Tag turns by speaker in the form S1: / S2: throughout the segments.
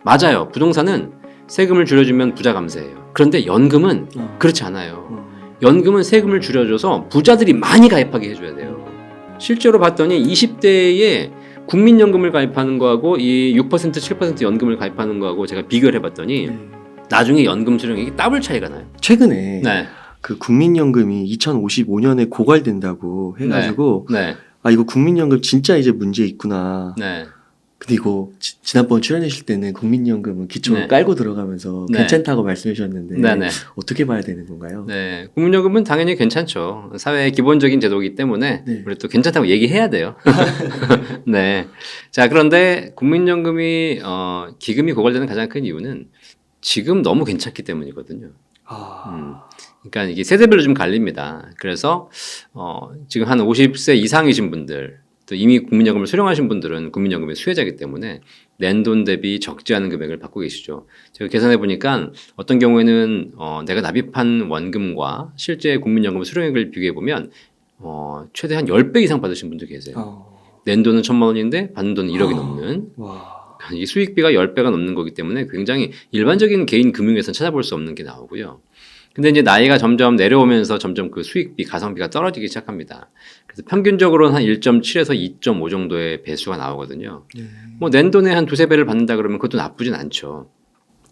S1: 맞아요. 부동산은 세금을 줄여주면 부자 감세예요. 그런데 연금은 그렇지 않아요. 연금은 세금을 줄여줘서 부자들이 많이 가입하게 해줘야 돼요. 실제로 봤더니 20대에 국민연금을 가입하는 거하고 이 6% 7% 연금을 가입하는 거하고 제가 비교를 해봤더니 나중에 연금 수령액이 더블 차이가 나요.
S2: 최근에
S1: 네.
S2: 그 국민연금이 2055년에 고갈된다고 해가지고
S1: 네.
S2: 아 이거 국민연금 진짜 이제 문제 있구나.
S1: 네.
S2: 근데 이거 지난번 출연하실 때는 국민연금은 기초를
S1: 네.
S2: 깔고 들어가면서
S1: 네.
S2: 괜찮다고 말씀해 주셨는데
S1: 네.
S2: 어떻게 봐야 되는 건가요?
S1: 네. 국민연금은 당연히 괜찮죠. 사회의 기본적인 제도이기 때문에
S2: 네.
S1: 우리 또 괜찮다고 얘기해야 돼요. 네. 자, 그런데 국민연금이 기금이 고갈되는 가장 큰 이유는 지금 너무 괜찮기 때문이거든요. 그러니까 이게 세대별로 좀 갈립니다. 그래서 지금 한 50세 이상이신 분들 또 이미 국민연금을 수령하신 분들은 국민연금의 수혜자이기 때문에 낸 돈 대비 적지 않은 금액을 받고 계시죠. 제가 계산해 보니까 어떤 경우에는 내가 납입한 원금과 실제 국민연금 수령액을 비교해 보면 최대 한 10배 이상 받으신 분도 계세요. 낸 돈은 1,000만 원인데 받는 돈은 1억이 넘는. 이 수익비가 10배가 넘는 거기 때문에 굉장히 일반적인 개인 금융에서는 찾아볼 수 없는 게 나오고요. 근데 이제 나이가 점점 내려오면서 점점 그 수익비, 가성비가 떨어지기 시작합니다. 그래서 평균적으로는 한 1.7에서 2.5 정도의 배수가 나오거든요. 뭐 낸 돈에 한 두세 배를 받는다 그러면 그것도 나쁘진 않죠.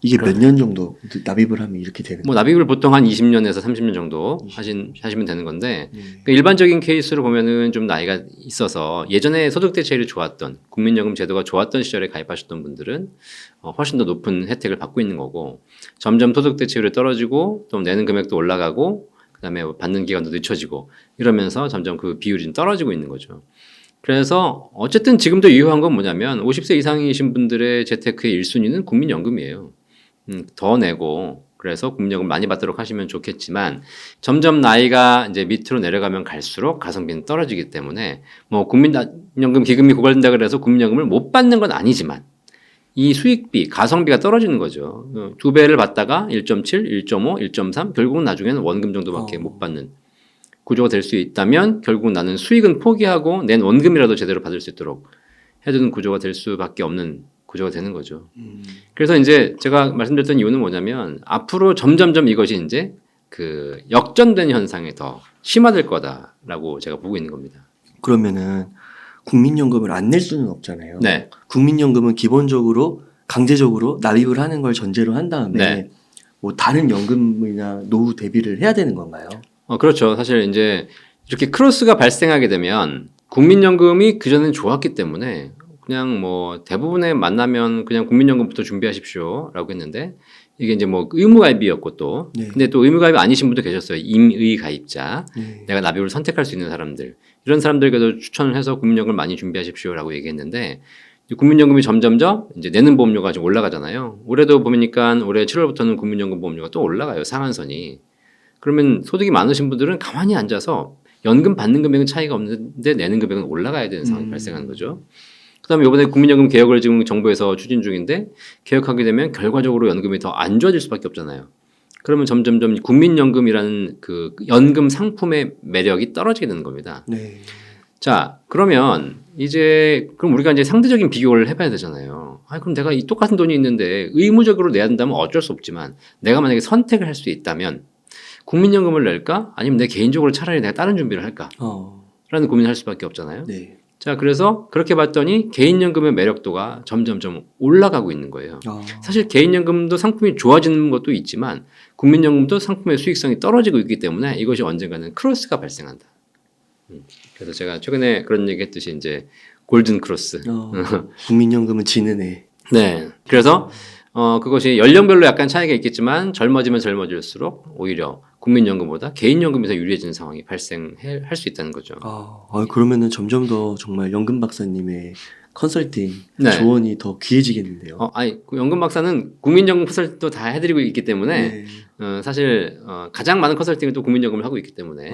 S2: 이게 몇 년 정도 납입을 하면 이렇게 되는
S1: 뭐 납입을 보통 한 20년에서 30년 정도 하시면 되는 건데
S2: 거예요?
S1: 그러니까 일반적인 케이스로 보면은 좀 나이가 있어서 예전에 소득 대체율이 좋았던 국민연금 제도가 좋았던 시절에 가입하셨던 분들은 훨씬 더 높은 혜택을 받고 있는 거고 점점 소득 대체율이 떨어지고 또 내는 금액도 올라가고 그다음에 받는 기간도 늦춰지고 이러면서 점점 그 비율이 좀 떨어지고 있는 거죠. 그래서 어쨌든 지금도 유효한 건 뭐냐면 50세 이상이신 분들의 재테크의 1순위는 국민연금이에요. 더 내고 그래서 국민연금 많이 받도록 하시면 좋겠지만 점점 나이가 이제 밑으로 내려가면 갈수록 가성비는 떨어지기 때문에 뭐 국민연금 기금이 고갈된다 그래서 국민연금을 못 받는 건 아니지만 이 수익비, 가성비가 떨어지는 거죠. 2배를 받다가 1.7, 1.5, 1.3 결국은 나중에는 원금 정도밖에 못 받는 구조가 될 수 있다면 결국 나는 수익은 포기하고 낸 원금이라도 제대로 받을 수 있도록 해주는 구조가 될 수밖에 없는 구조가 되는 거죠. 그래서 이제 제가 말씀드렸던 이유는 뭐냐면 앞으로 점점점 이것이 이제 그 역전된 현상이 더 심화될 거다라고 제가 보고 있는 겁니다.
S2: 그러면은 국민연금을 안 낼 수는 없잖아요.
S1: 네.
S2: 국민연금은 기본적으로 강제적으로 납입을 하는 걸 전제로 한 다음에
S1: 네.
S2: 뭐 다른 연금이나 노후 대비를 해야 되는 건가요?
S1: 그렇죠. 사실 이제 이렇게 크로스가 발생하게 되면 국민연금이 그전엔 좋았기 때문에 그냥 뭐 대부분의 만나면 그냥 국민연금부터 준비하십시오라고 했는데 이게 이제 뭐 의무가입이었고 또 근데 또 의무가입 아니신 분도 계셨어요. 임의가입자, 내가 납입을 선택할 수 있는 사람들 이런 사람들께도 추천을 해서 국민연금을 많이 준비하십시오라고 얘기했는데 국민연금이 점점점 이제 내는 보험료가 좀 올라가잖아요. 올해도 보니까 올해 7월부터는 국민연금 보험료가 또 올라가요. 상한선이. 그러면 소득이 많으신 분들은 가만히 앉아서 연금 받는 금액은 차이가 없는데 내는 금액은 올라가야 되는 상황이 발생하는 거죠. 그다음에 이번에 국민연금 개혁을 지금 정부에서 추진 중인데 개혁하게 되면 결과적으로 연금이 더 안 좋아질 수밖에 없잖아요. 그러면 점점점 국민연금이라는 그 연금 상품의 매력이 떨어지게 되는 겁니다. 자, 그러면 그럼 우리가 이제 상대적인 비교를 해봐야 되잖아요. 그럼 내가 이 똑같은 돈이 있는데 의무적으로 내야 된다면 어쩔 수 없지만 내가 만약에 선택을 할 수 있다면 국민연금을 낼까? 아니면 내 개인적으로 차라리 내가 다른 준비를 할까? 라는 고민을 할 수밖에 없잖아요. 자, 그래서 그렇게 봤더니 개인연금의 매력도가 점점점 올라가고 있는 거예요. 사실 개인연금도 상품이 좋아지는 것도 있지만 국민연금도 상품의 수익성이 떨어지고 있기 때문에 이것이 언젠가는 크로스가 발생한다. 그래서 제가 최근에 그런 얘기 했듯이 이제 골든 크로스.
S2: 국민연금은 지는 애.
S1: 네. 그래서 그것이 연령별로 약간 차이가 있겠지만 젊어지면 젊어질수록 오히려 국민연금보다 개인연금이 더 유리해지는 상황이 발생할 수 있다는 거죠.
S2: 그러면은 점점 더 정말 연금 박사님의 컨설팅
S1: 네.
S2: 조언이 더 귀해지겠는데요.
S1: 그 연금 박사는 국민연금 컨설팅도 다 해드리고 있기 때문에 사실 가장 많은 컨설팅을 또 국민연금을 하고 있기 때문에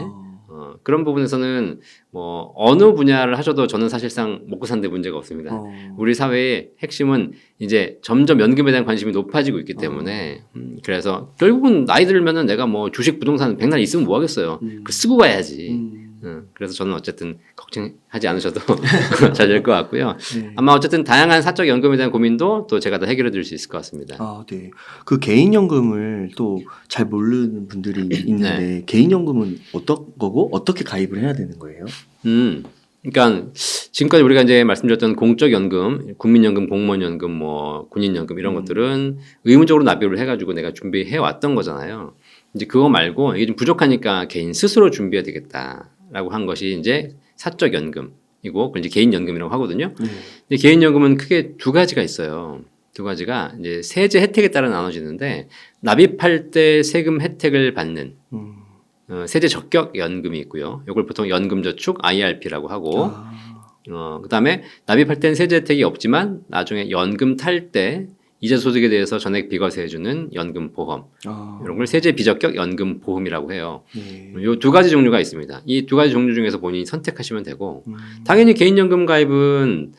S1: 그런 부분에서는 뭐 어느 분야를 하셔도 저는 사실상 먹고 사는 데 문제가 없습니다. 우리 사회의 핵심은 이제 점점 연금에 대한 관심이 높아지고 있기 때문에 그래서 결국은 나이 들면은 내가 뭐 주식 부동산 백날 있으면 뭐 하겠어요. 그 쓰고 가야지. 그래서 저는 어쨌든 걱정하지 않으셔도 잘 될 것 같고요.
S2: 네.
S1: 아마 어쨌든 다양한 사적 연금에 대한 고민도 또 제가 다 해결해 드릴 수 있을 것 같습니다.
S2: 아, 네. 그 개인연금을 또 잘 모르는 분들이 있는데
S1: 네.
S2: 개인연금은 어떤 거고 어떻게 가입을 해야 되는 거예요?
S1: 그러니까 지금까지 우리가 이제 말씀드렸던 공적 연금, 국민연금, 공무원연금, 뭐 군인연금 이런 것들은 의무적으로 납입을 해가지고 내가 준비해 왔던 거잖아요. 이제 그거 말고 이게 좀 부족하니까 개인 스스로 준비해야 되겠다라고 한 것이 이제 사적 연금이고 그걸 이제 개인 연금이라고 하거든요. 근데 개인 연금은 크게 두 가지가 있어요. 두 가지가 이제 세제 혜택에 따라 나눠지는데 납입할 때 세금 혜택을 받는 세제 적격 연금이 있고요. 이걸 보통 연금저축 IRP라고 하고 그다음에 납입할 땐 세제 혜택이 없지만 나중에 연금 탈 때 이자 소득에 대해서 전액 비과세해주는 연금 보험 이런 걸 세제 비적격 연금 보험이라고 해요.
S2: 네.
S1: 이 두 가지 종류가 있습니다. 이 두 가지 종류 중에서 본인이 선택하시면 되고 당연히 개인연금 가입은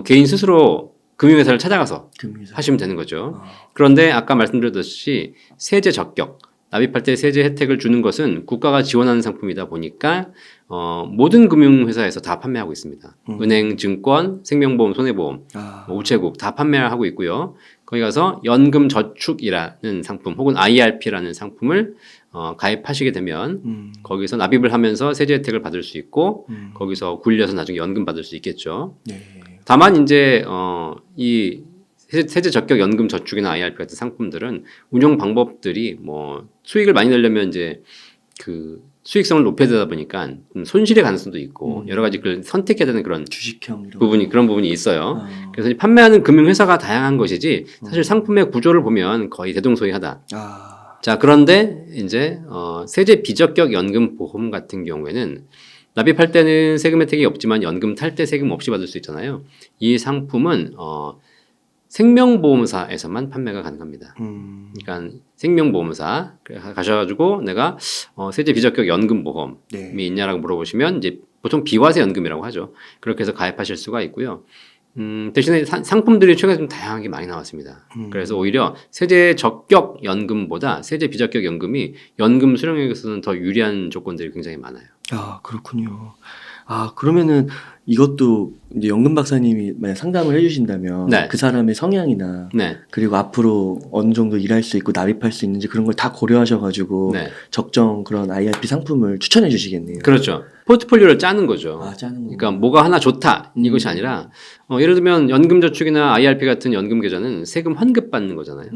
S1: 개인 스스로 금융회사를 찾아가서
S2: 금융회사.
S1: 하시면 되는 거죠. 그런데 아까 말씀드렸듯이 세제 적격 납입할 때 세제 혜택을 주는 것은 국가가 지원하는 상품이다 보니까 모든 금융회사에서 다 판매하고 있습니다. 은행, 증권, 생명보험, 손해보험, 우체국 다 판매하고 있고요. 거기 가서 연금저축이라는 상품 혹은 IRP라는 상품을 가입하시게 되면 거기서 납입을 하면서 세제 혜택을 받을 수 있고 거기서 굴려서 나중에 연금 받을 수 있겠죠.
S2: 네.
S1: 다만 이제 이 세제 적격 연금 저축이나 IRP 같은 상품들은 운용 방법들이 뭐 수익을 많이 내려면 이제 그 수익성을 높여야 되다 보니까 손실의 가능성도 있고 여러 가지 그걸 선택해야 되는 그런
S2: 주식형 이런
S1: 부분이 그런 부분이 있어요. 그래서 판매하는 금융회사가 다양한 것이지 사실 상품의 구조를 보면 거의 대동소이하다. 자, 그런데 이제 세제 비적격 연금 보험 같은 경우에는 납입할 때는 세금 혜택이 없지만 연금 탈 때 세금 없이 받을 수 있잖아요. 이 상품은 생명보험사에서만 판매가 가능합니다. 그러니까 생명보험사 가셔가지고 내가 세제 비적격 연금보험이 있냐라고 물어보시면 이제 보통 비과세 연금이라고 하죠. 그렇게 해서 가입하실 수가 있고요. 대신에 상품들이 최근에 좀 다양하게 많이 나왔습니다. 그래서 오히려 세제 적격 연금보다 세제 비적격 연금이 연금 수령액에서는 더 유리한 조건들이 굉장히 많아요.
S2: 아, 그렇군요. 아, 그러면은 이것도 이제 연금 박사님이 만약 상담을 해주신다면
S1: 네.
S2: 그 사람의 성향이나
S1: 네.
S2: 그리고 앞으로 어느 정도 일할 수 있고 납입할 수 있는지 그런 걸 다 고려하셔가지고
S1: 네.
S2: 적정 그런 IRP 상품을 추천해 주시겠네요.
S1: 그렇죠. 포트폴리오를 짜는 거죠.
S2: 아, 짜는 거.
S1: 그러니까 뭐가 하나 좋다 이것이 아니라 예를 들면 연금저축이나 IRP 같은 연금 계좌는 세금 환급 받는 거잖아요.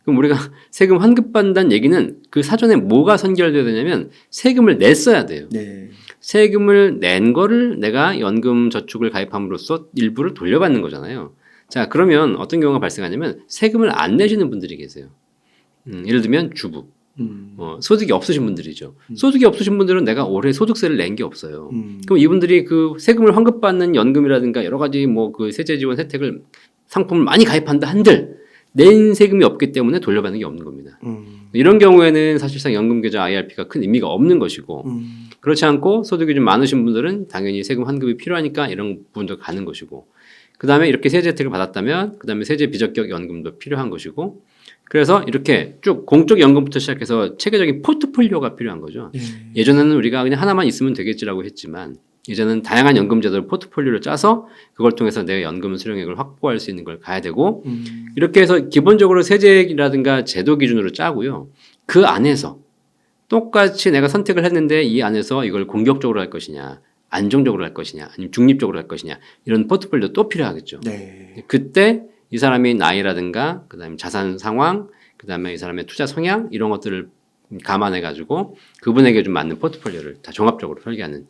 S1: 그럼 우리가 세금 환급 받는다는 얘기는 그 사전에 뭐가 선결돼야 되냐면 세금을 냈어야 돼요.
S2: 네.
S1: 세금을 낸 거를 내가 연금저축을 가입함으로써 일부를 돌려받는 거잖아요. 자, 그러면 어떤 경우가 발생하냐면 세금을 안 내시는 분들이 계세요. 예를 들면 주부. 소득이 없으신 분들이죠. 소득이 없으신 분들은 내가 올해 소득세를 낸 게 없어요. 그럼 이분들이 그 세금을 환급받는 연금이라든가 여러 가지 뭐 그 세제 지원 혜택을 상품을 많이 가입한다 한들 낸 세금이 없기 때문에 돌려받는 게 없는 겁니다. 이런 경우에는 사실상 연금계좌 IRP가 큰 의미가 없는 것이고 그렇지 않고 소득이 좀 많으신 분들은 당연히 세금 환급이 필요하니까 이런 부분도 가는 것이고 그 다음에 이렇게 세제 혜택을 받았다면 그 다음에 세제 비적격 연금도 필요한 것이고 그래서 이렇게 쭉 공적 연금부터 시작해서 체계적인 포트폴리오가 필요한 거죠. 예전에는 우리가 그냥 하나만 있으면 되겠지라고 했지만 이제는 다양한 연금제도를 포트폴리오를 짜서 그걸 통해서 내 연금 수령액을 확보할 수 있는 걸 가야 되고 이렇게 해서 기본적으로 세제라든가 제도 기준으로 짜고요. 그 안에서 똑같이 내가 선택을 했는데 이 안에서 이걸 공격적으로 할 것이냐 안정적으로 할 것이냐 아니면 중립적으로 할 것이냐 이런 포트폴리오 또 필요하겠죠.
S2: 네.
S1: 그때 이 사람이 나이라든가 그다음에 자산 상황 그다음에 이 사람의 투자 성향 이런 것들을 감안해 가지고 그분에게 좀 맞는 포트폴리오를 다 종합적으로 설계하는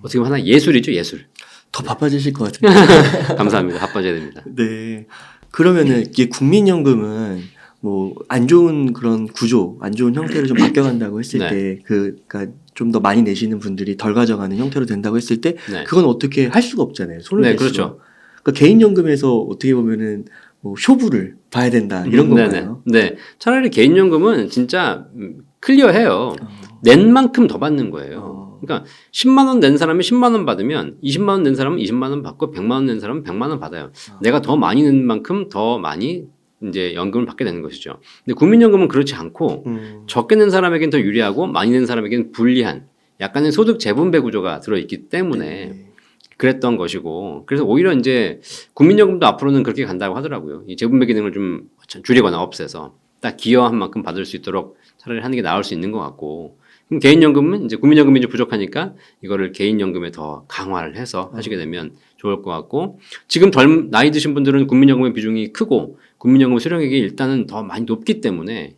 S1: 어떻게 보면 하나 예술이죠. 예술.
S2: 더 바빠지실 것 같은데.
S1: 감사합니다. 바빠져야 됩니다.
S2: 네. 그러면은 이게 국민연금은 뭐 안 좋은 그런 구조, 안 좋은 형태로 좀 바뀌어간다고 했을
S1: 네.
S2: 때 그러니까 좀 더 많이 내시는 분들이 덜 가져가는 형태로 된다고 했을 때
S1: 네.
S2: 그건 어떻게 할 수가 없잖아요. 손을
S1: 네,
S2: 댈 수가.
S1: 그렇죠.
S2: 그러니까 개인연금에서 어떻게 보면은 뭐 쇼부를 봐야 된다 이런 건가요?
S1: 네. 차라리 개인연금은 진짜 클리어해요. 낸 만큼 더 받는 거예요. 그러니까 10만 원 낸 사람이 10만 원 받으면 20만 원 낸 사람은 20만 원 받고 100만 원 낸 사람은 100만 원 받아요. 내가 더 많이 낸 만큼 더 많이 이제 연금을 받게 되는 것이죠. 근데 국민연금은 그렇지 않고 적게 낸 사람에겐 더 유리하고 많이 낸 사람에겐 불리한 약간의 소득 재분배 구조가 들어있기 때문에
S2: 네.
S1: 그랬던 것이고 그래서 오히려 이제 국민연금도 앞으로는 그렇게 간다고 하더라고요. 이 재분배 기능을 좀 줄이거나 없애서 딱 기여한 만큼 받을 수 있도록 차라리 하는 게 나을 수 있는 것 같고 그럼 개인연금은 이제 국민연금이 좀 부족하니까 이거를 개인연금에 더 강화를 해서 하시게 되면 좋을 것 같고 지금 덜 나이 드신 분들은 국민연금의 비중이 크고 국민연금 수령액이 일단은 더 많이 높기 때문에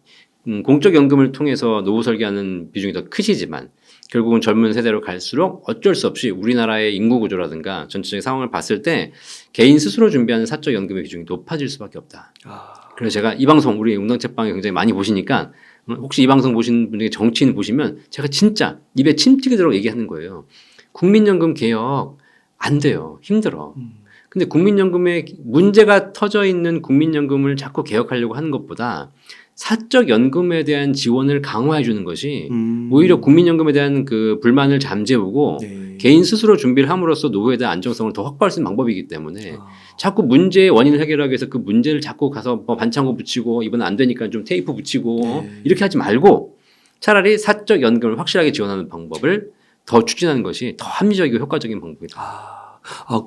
S1: 공적연금을 통해서 노후 설계하는 비중이 더 크시지만 결국은 젊은 세대로 갈수록 어쩔 수 없이 우리나라의 인구 구조라든가 전체적인 상황을 봤을 때 개인 스스로 준비하는 사적 연금의 비중이 높아질 수밖에 없다. 그래서 제가 이 방송 우리 운동책방에 굉장히 많이 보시니까 혹시 이 방송 보신 분 중에 정치인 보시면 제가 진짜 입에 침 튀기도록 얘기하는 거예요. 국민연금 개혁 안 돼요. 힘들어. 근데 국민연금에 문제가 터져 있는 국민연금을 자꾸 개혁하려고 하는 것보다 사적 연금에 대한 지원을 강화해 주는 것이 오히려 국민연금에 대한 그 불만을 잠재우고
S2: 네.
S1: 개인 스스로 준비를 함으로써 노후에 대한 안정성을 더 확보할 수 있는 방법이기 때문에 자꾸 문제의 원인을 해결하기 위해서 그 문제를 자꾸 가서 뭐 반창고 붙이고 이번엔 안 되니까 좀 테이프 붙이고
S2: 네.
S1: 이렇게 하지 말고 차라리 사적 연금을 확실하게 지원하는 방법을 더 추진하는 것이 더 합리적이고 효과적인 방법이다.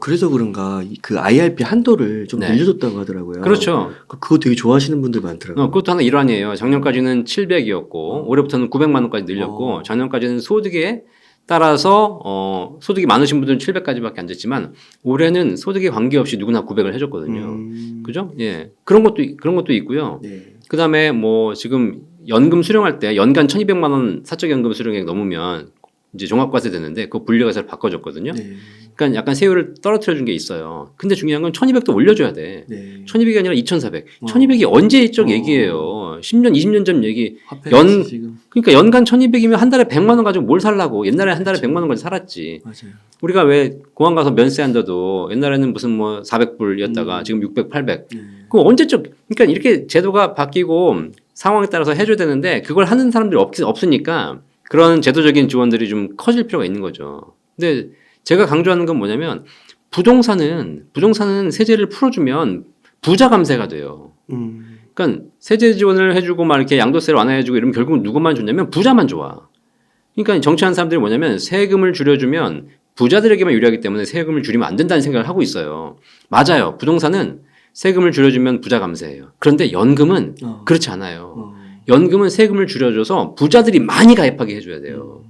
S2: 그래서 그런가 그 IRP 한도를 좀
S1: 네.
S2: 늘려줬다고 하더라고요.
S1: 그렇죠.
S2: 그거 되게 좋아하시는 분들 많더라고요.
S1: 그것도 하나 일환이에요. 작년까지는 700이었고 올해부터는 900만 원까지 늘렸고
S2: 어.
S1: 작년까지는 소득에 따라서 소득이 많으신 분들은 700까지밖에 안 됐지만 올해는 소득에 관계없이 누구나 900을 해줬거든요. 그죠? 예. 그런 것도 있고요.
S2: 네.
S1: 그다음에 뭐 지금 연금 수령할 때 연간 1,200만 원 사적 연금 수령액 넘으면 이제 종합과세 되는데 그거 분리과세로 바꿔줬거든요.
S2: 네.
S1: 그러니까 약간 세율을 떨어뜨려 준 게 있어요. 근데 중요한 건 1,200도 올려줘야 돼.
S2: 네.
S1: 1,200이 아니라 2,400. 1,200이 언제적 얘기예요. 10년, 20년 전 얘기.
S2: 화폐 지금
S1: 그러니까 연간 1,200이면 한 달에 100만 원 가지고 뭘 살라고. 옛날에 한 달에 100만 원 가지고 살았지.
S2: 맞아요.
S1: 우리가 왜 공항 가서 면세한다도 옛날에는 무슨 뭐 400불이었다가 지금 600, 800.
S2: 네.
S1: 그 언제적 그러니까 이렇게 제도가 바뀌고 상황에 따라서 해줘야 되는데 그걸 하는 사람들이 없으니까 그런 제도적인 지원들이 좀 커질 필요가 있는 거죠. 근데 제가 강조하는 건 뭐냐면 부동산은 세제를 풀어주면 부자 감세가 돼요. 그러니까 세제 지원을 해주고 막 이렇게 양도세를 완화해주고 이러면 결국은 누구만 좋냐면 부자만 좋아. 그러니까 정치하는 사람들이 뭐냐면 세금을 줄여주면 부자들에게만 유리하기 때문에 세금을 줄이면 안 된다는 생각을 하고 있어요. 맞아요. 부동산은 세금을 줄여주면 부자 감세예요. 그런데 연금은 그렇지 않아요. 연금은 세금을 줄여줘서 부자들이 많이 가입하게 해줘야 돼요.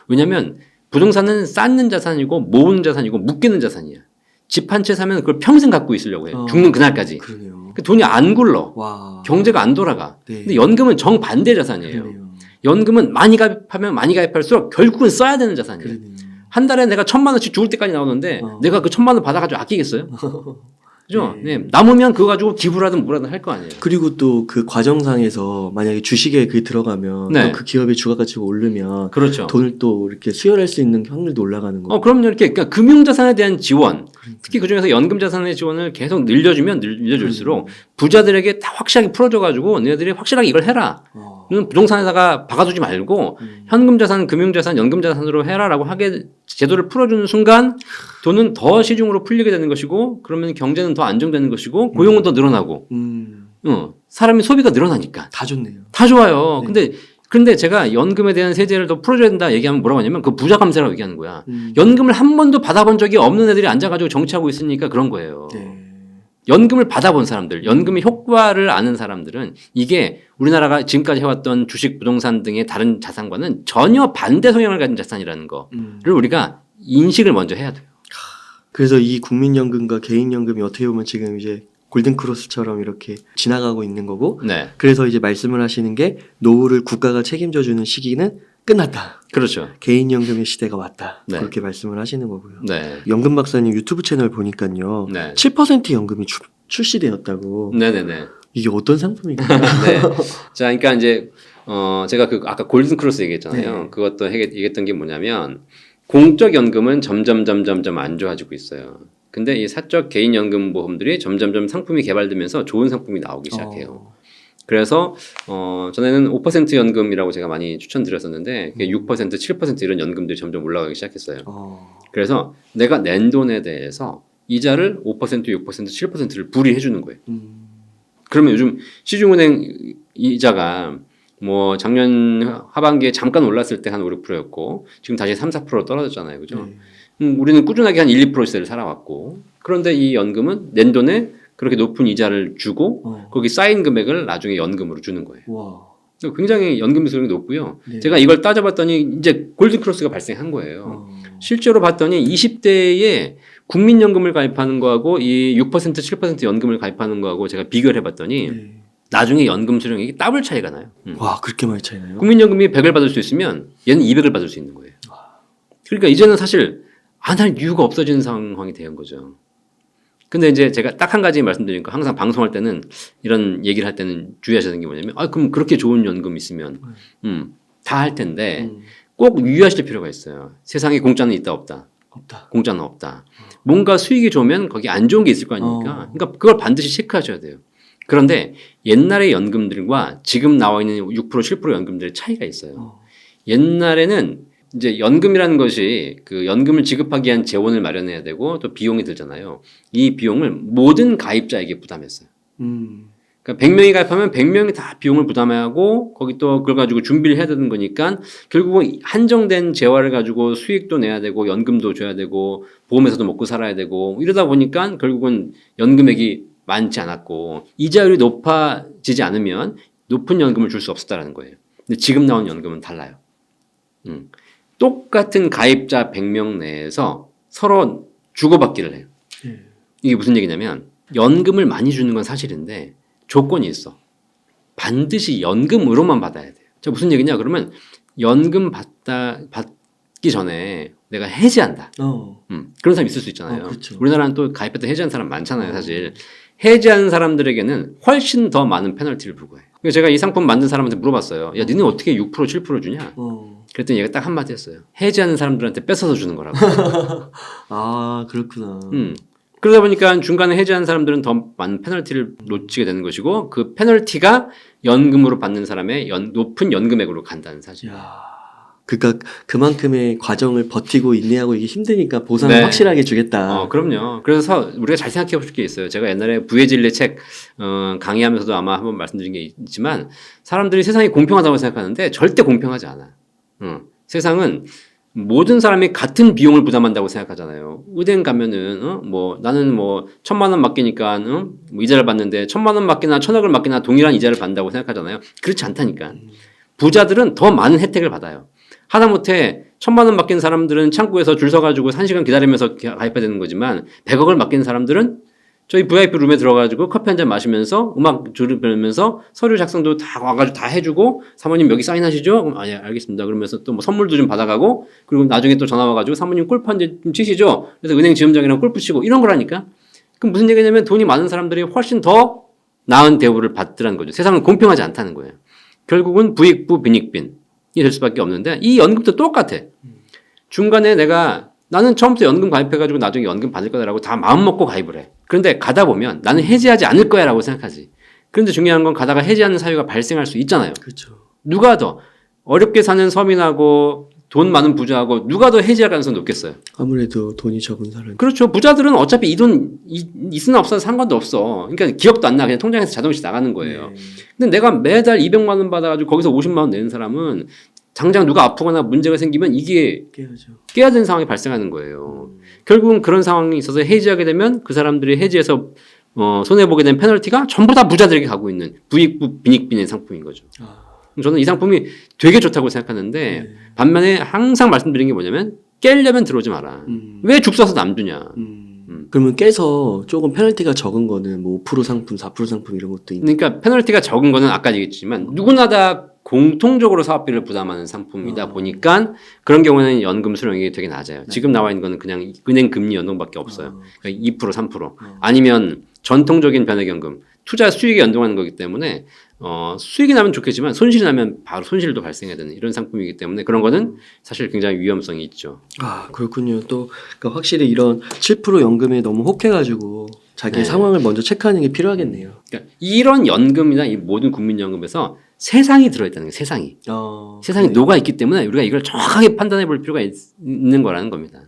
S1: 왜냐하면 부동산은 쌓는 자산이고 모으는 자산이고 묶이는 자산이야. 집 한 채 사면 그걸 평생 갖고 있으려고 해요. 죽는 그날까지.
S2: 그러네요.
S1: 그 돈이 안 굴러.
S2: 와.
S1: 경제가 안 돌아가.
S2: 네.
S1: 근데 연금은 정반대 자산이에요.
S2: 그러네요.
S1: 연금은 많이 가입하면 많이 가입할수록 결국은 써야 되는 자산이에요.
S2: 그러네요.
S1: 한 달에 내가 1,000만 원씩 죽을 때까지 나오는데 내가 그 1,000만 원 받아가지고 아끼겠어요? 그죠?
S2: 네.
S1: 네. 남으면 그거 가지고 기부를 하든 뭐라든 할 거 아니에요.
S2: 그리고 또 그 과정상에서 만약에 주식에 그게 들어가면
S1: 네.
S2: 또 그 기업의 주가 가치가 오르면
S1: 그렇죠.
S2: 돈을 또 이렇게 수혈할 수 있는 확률도 올라가는 거고.
S1: 그럼요. 이렇게 그러니까 금융자산에 대한 지원, 특히 그중에서 연금자산의 지원을 계속 늘려줄수록 부자들에게 다 확실하게 풀어줘가지고 너희들이 확실하게 이걸 해라. 너는 부동산에다가 박아두지 말고 현금자산, 금융자산, 연금자산으로 해라라고 하게 제도를 풀어주는 순간 돈은 더 시중으로 풀리게 되는 것이고 그러면 경제는 더 안정되는 것이고 고용은 더 늘어나고 사람이 소비가 늘어나니까
S2: 다 좋네요.
S1: 다 좋아요.
S2: 네.
S1: 근데 제가 연금에 대한 세제를 더 풀어줘야 된다 얘기하면 뭐라고 하냐면 그 부자 감세라고 얘기하는 거야. 연금을 한 번도 받아본 적이 없는 애들이 앉아가지고 정치하고 있으니까 그런 거예요.
S2: 네.
S1: 연금을 받아본 사람들, 연금의 효과를 아는 사람들은 이게 우리나라가 지금까지 해왔던 주식, 부동산 등의 다른 자산과는 전혀 반대 성향을 가진 자산이라는 거를 우리가 인식을 먼저 해야 돼요.
S2: 그래서 이 국민연금과 개인연금이 어떻게 보면 지금 이제 골든크로스처럼 이렇게 지나가고 있는 거고,
S1: 네,
S2: 그래서 이제 말씀을 하시는 게 노후를 국가가 책임져주는 시기는 끝났다.
S1: 그렇죠.
S2: 개인연금의 시대가 왔다.
S1: 네.
S2: 그렇게 말씀을 하시는 거고요.
S1: 네,
S2: 연금 박사님 유튜브 채널 보니까요.
S1: 네,
S2: 7% 연금이 출시되었다고.
S1: 네네네.
S2: 이게 어떤 상품인가요?
S1: 네. 자, 그러니까 이제 제가 그 아까 골든크로스 얘기했잖아요.
S2: 네.
S1: 그것도 얘기했던 게 뭐냐면 공적 연금은 점점 안 좋아지고 있어요. 근데 이 사적 개인 연금 보험들이 점점 상품이 개발되면서 좋은 상품이 나오기 시작해요. 그래서 전에는 5% 연금이라고 제가 많이 추천드렸었는데 그게 6%, 7% 이런 연금들이 점점 올라가기 시작했어요. 그래서 내가 낸 돈에 대해서 이자를 5%, 6%, 7%를 불이해 주는 거예요. 그러면 요즘 시중은행 이자가 뭐 작년 하반기에 잠깐 올랐을 때 한 5, 6%였고 지금 다시 3, 4% 떨어졌잖아요. 그죠? 우리는 꾸준하게 한 1, 2%세를 살아왔고 그런데 이 연금은 낸돈에 그렇게 높은 이자를 주고 거기 쌓인 금액을 나중에 연금으로 주는 거예요.
S2: 와.
S1: 굉장히 연금 수익이 높고요.
S2: 네.
S1: 제가 이걸 따져봤더니 이제 골든크로스가 발생한 거예요. 실제로 봤더니 20대에 국민연금을 가입하는 거하고 이 6%, 7% 연금을 가입하는 거하고 제가 비교를 해봤더니
S2: 네.
S1: 나중에 연금 수령액이 더블 차이가 나요.
S2: 와, 그렇게 많이 차이나요?
S1: 국민연금이 100을 받을 수 있으면 얘는 200을 받을 수 있는 거예요. 그러니까 이제는 사실 안 할 이유가 없어지는 상황이 된 거죠. 근데 이제 제가 딱 한 가지 말씀드리니까 항상 방송할 때는 이런 얘기를 할 때는 주의하셔야 되는 게 뭐냐면 그럼 그렇게 좋은 연금 있으면 다 할 텐데 꼭 유의하실 필요가 있어요. 세상에 공짜는 있다 없다.
S2: 없다.
S1: 공짜는 없다. 뭔가 수익이 좋으면 거기 안 좋은 게 있을 거 아닙니까? 그러니까 그걸 반드시 체크하셔야 돼요. 그런데 옛날의 연금들과 지금 나와 있는 6%, 7% 연금들의 차이가 있어요. 옛날에는 이제 연금이라는 것이 그 연금을 지급하기 위한 재원을 마련해야 되고 또 비용이 들잖아요. 이 비용을 모든 가입자에게 부담했어요. 그러니까 100명이 가입하면 100명이 다 비용을 부담하고 거기 또 그걸 가지고 준비를 해야 되는 거니까 결국은 한정된 재화를 가지고 수익도 내야 되고 연금도 줘야 되고 보험에서도 먹고 살아야 되고 이러다 보니까 결국은 연금액이 많지 않았고 이자율이 높아지지 않으면 높은 연금을 줄 수 없었다는 거예요. 근데 지금 나온 연금은 달라요. 똑같은 가입자 100명 내에서 서로 주고받기를 해요. 이게 무슨 얘기냐면 연금을 많이 주는 건 사실인데 조건이 있어. 반드시 연금으로만 받아야 돼요. 자, 무슨 얘기냐? 그러면 연금 받기 전에 내가 해지한다. 그런 사람 있을 수 있잖아요.
S2: 그렇죠.
S1: 우리나라는 또 가입할 때 해지하는 사람 많잖아요, 사실. 해지하는 사람들에게는 훨씬 더 많은 페널티를 부과해. 그러니까 제가 이 상품 만든 사람한테 물어봤어요. 야, 니는 어떻게 6%, 7% 주냐? 그랬더니 얘가 딱 한마디 했어요. 해지하는 사람들한테 뺏어서 주는 거라고.
S2: 아, 그렇구나.
S1: 그러다 보니까 중간에 해지하는 사람들은 더 많은 페널티를 놓치게 되는 것이고 그 페널티가 연금으로 받는 사람의 높은 연금액으로 간다는 사실.
S2: 그러니까 그만큼의 과정을 버티고 인내하고 이게 힘드니까 보상을
S1: 네.
S2: 확실하게 주겠다.
S1: 그럼요. 그래서 우리가 잘 생각해 볼 게 있어요. 제가 옛날에 부의 진리 책 강의하면서도 아마 한번 말씀드린 게 있지만 사람들이 세상이 공평하다고 생각하는데 절대 공평하지 않아. 세상은 모든 사람이 같은 비용을 부담한다고 생각하잖아요. 은행 가면은 뭐 나는 뭐 1,000만 원 맡기니까 뭐 이자를 받는데 1,000만 원 맡기나 1,000억을 맡기나 동일한 이자를 받는다고 생각하잖아요. 그렇지 않다니까. 부자들은 더 많은 혜택을 받아요. 하다못해 1,000만 원 맡긴 사람들은 창구에서 줄 서가지고 1시간 기다리면서 가입해야 되는 거지만 100억을 맡긴 사람들은 저희 VIP 룸에 들어가지고 커피 한 잔 마시면서 음악 들으면서 서류 작성도 다 와가지고 다 해주고 사모님 여기 사인하시죠? 예, 알겠습니다. 그러면서 또 뭐 선물도 좀 받아가고 그리고 나중에 또 전화 와가지고 사모님 골프 한 잔 좀 치시죠? 그래서 은행 지점장이랑 골프 치고 이런 거라니까. 그럼 무슨 얘기냐면 돈이 많은 사람들이 훨씬 더 나은 대우를 받더라는 거죠. 세상은 공평하지 않다는 거예요. 결국은 부익부 빈익빈이 될 수밖에 없는데 이 연금도 똑같아. 중간에 나는 처음부터 연금 가입해가지고 나중에 연금 받을 거다라고 다 마음 먹고 가입을 해. 그런데 가다 보면 나는 해지하지 않을 거야 라고 생각하지. 그런데 중요한 건 가다가 해지하는 사유가 발생할 수 있잖아요.
S2: 그렇죠.
S1: 누가 더 어렵게 사는 서민하고 돈 많은 부자하고 누가 더 해지할 가능성이 높겠어요?
S2: 아무래도 돈이 적은 사람.
S1: 그렇죠. 부자들은 어차피 이 돈 있으나 없어도 상관도 없어. 그러니까 기억도 안 나. 그냥 통장에서 자동씩 나가는 거예요. 근데 내가 매달 200만 원 받아가지고 거기서 50만 원 내는 사람은 당장 누가 아프거나 문제가 생기면 이게 깨야 되는 상황이 발생하는 거예요. 결국은 그런 상황이 있어서 해지하게 되면 그 사람들이 해지해서 손해보게 된 페널티가 전부 다 부자들에게 가고 있는 부익부 빈익빈의 상품인 거죠. 저는 이 상품이 되게 좋다고 생각하는데 반면에 항상 말씀드린 게 뭐냐면 깨려면 들어오지 마라. 왜 죽 써서 남주냐.
S2: 그러면 깨서 조금 페널티가 적은 거는 뭐 5% 상품, 4% 상품 이런 것도 있는.
S1: 그러니까 페널티가 적은 거는 아까 얘기했지만 누구나 다 공통적으로 사업비를 부담하는 상품이다 보니까 그런 경우에는 연금 수령액이 되게 낮아요. 지금 나와 있는 거는 그냥 은행 금리 연동밖에 없어요. 그러니까 2%, 3%. 아니면 전통적인 변액연금, 투자 수익에 연동하는 거기 때문에 수익이 나면 좋겠지만 손실이 나면 바로 손실도 발생해야 되는 이런 상품이기 때문에 그런 거는 사실 굉장히 위험성이 있죠.
S2: 그렇군요. 또 그러니까 확실히 이런 7% 연금에 너무 혹해가지고 자기의 상황을 먼저 체크하는 게 필요하겠네요.
S1: 그러니까 이런 연금이나 이 모든 국민연금에서 세상이 들어있다는 거예요. 세상이. 세상이 녹아 있기 때문에 우리가 이걸 정확하게 판단해 볼 필요가 있는 거라는 겁니다.